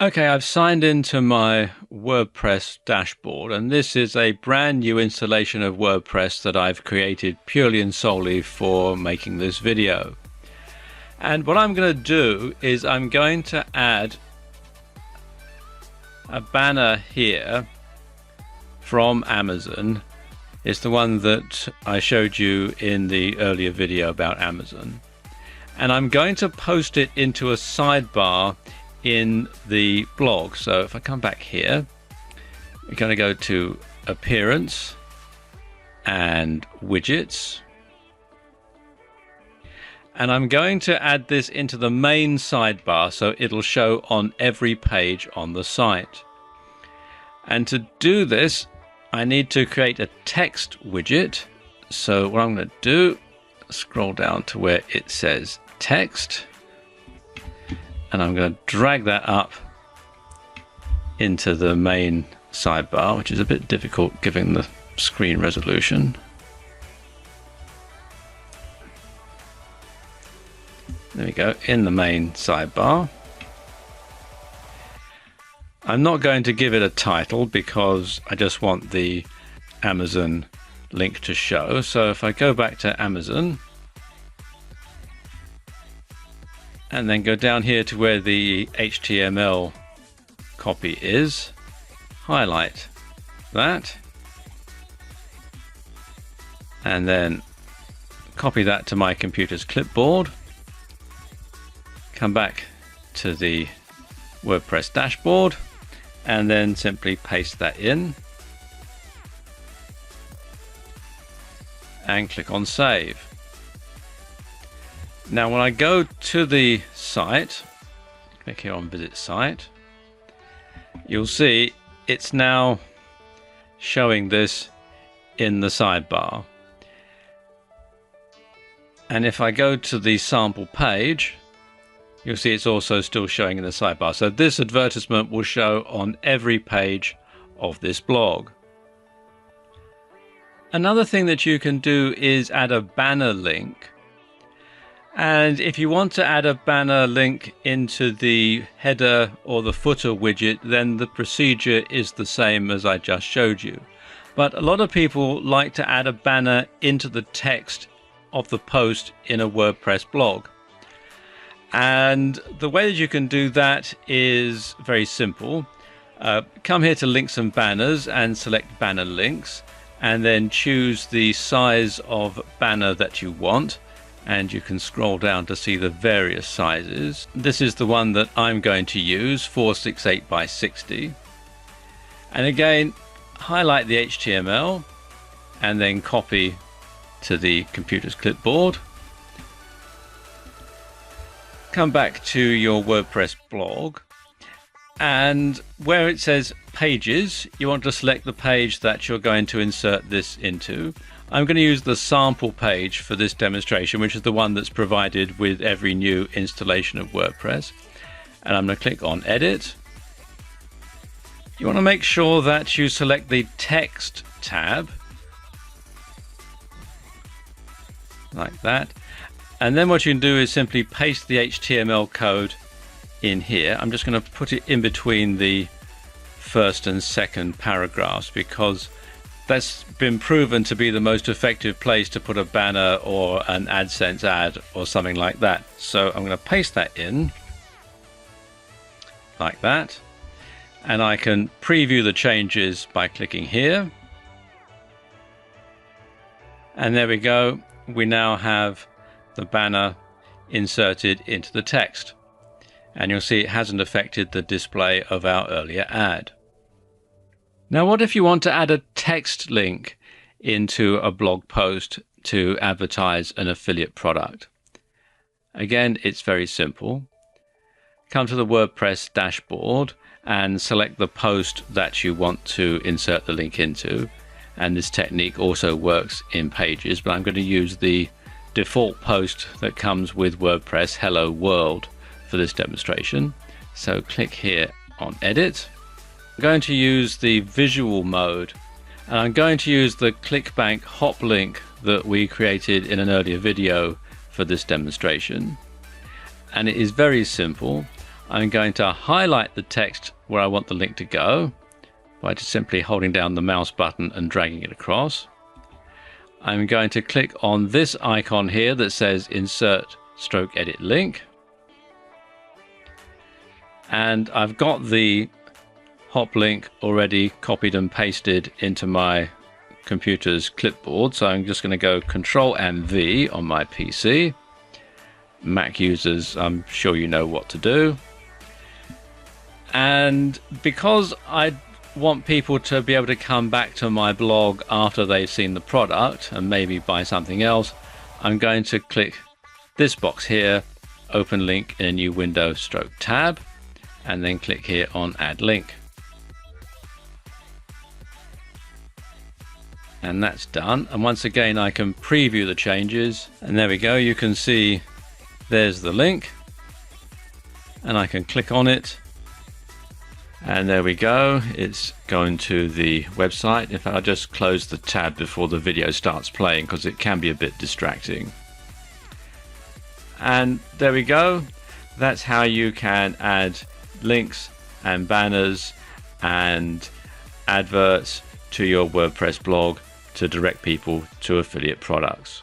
Okay, I've signed into my WordPress dashboard, and this is a brand new installation of WordPress that I've created purely and solely for making this video. And what I'm going to do is I'm going to add a banner here from Amazon. It's the one that I showed you in the earlier video about Amazon. And I'm going to post it into a sidebar in the blog. So if I come back here, we're going to go to Appearance and Widgets. And I'm going to add this into the main sidebar so it'll show on every page on the site. And to do this, I need to create a text widget. So what I'm going to do, scroll down to where it says text, and I'm going to drag that up into the main sidebar, which is a bit difficult given the screen resolution. There we go, in the main sidebar. I'm not going to give it a title because I just want the Amazon link to show. So if I go back to Amazon and then go down here to where the HTML copy is, highlight that, and then copy that to my computer's clipboard, come back to the WordPress dashboard, and then simply paste that in and click on Save. Now when I go to the site, click here on Visit Site, you'll see it's now showing this in the sidebar. And if I go to the sample page, you'll see it's also still showing in the sidebar. So this advertisement will show on every page of this blog. Another thing that you can do is add a banner link. And if you want to add a banner link into the header or the footer widget, then the procedure is the same as I just showed you. But a lot of people like to add a banner into the text of the post in a WordPress blog. And the way that you can do that is very simple. Come here to Links and Banners and select Banner Links, and then choose the size of banner that you want. And you can scroll down to see the various sizes. This is the one that I'm going to use, 468 by 60. And again, highlight the HTML and then copy to the computer's clipboard. Come back to your WordPress blog, and where it says Pages, you want to select the page that you're going to insert this into. I'm going to use the sample page for this demonstration, which is the one that's provided with every new installation of WordPress. And I'm going to click on Edit. You want to make sure that you select the Text tab, like that. And then what you can do is simply paste the HTML code in here. I'm just going to put it in between the first and second paragraphs because that's been proven to be the most effective place to put a banner or an AdSense ad or something like that. So I'm going to paste that in like that, and I can preview the changes by clicking here. And there we go. We now have the banner inserted into the text, and you'll see it hasn't affected the display of our earlier ad. Now, what if you want to add a text link into a blog post to advertise an affiliate product? Again, it's very simple. Come to the WordPress dashboard and select the post that you want to insert the link into. And this technique also works in Pages, but I'm going to use the default post that comes with WordPress, Hello World, for this demonstration. So click here on Edit. I'm going to use the visual mode, and I'm going to use the ClickBank hop link that we created in an earlier video for this demonstration. And it is very simple. I'm going to highlight the text where I want the link to go by just simply holding down the mouse button and dragging it across. I'm going to click on this icon here that says Insert / Edit Link. And I've got the hop link already copied and pasted into my computer's clipboard. So I'm just going to go Control and V on my PC. Mac users, I'm sure you know what to do. And because I want people to be able to come back to my blog after they've seen the product and maybe buy something else, I'm going to click this box here, open link in a new window / tab, and then click here on add link. And that's done. And once again, I can preview the changes, and there we go. You can see there's the link, and I can click on it. And there we go, it's going to the website. In fact, I'll just close the tab before the video starts playing because it can be a bit distracting. And there we go, that's how you can add links and banners and adverts to your WordPress blog to direct people to affiliate products.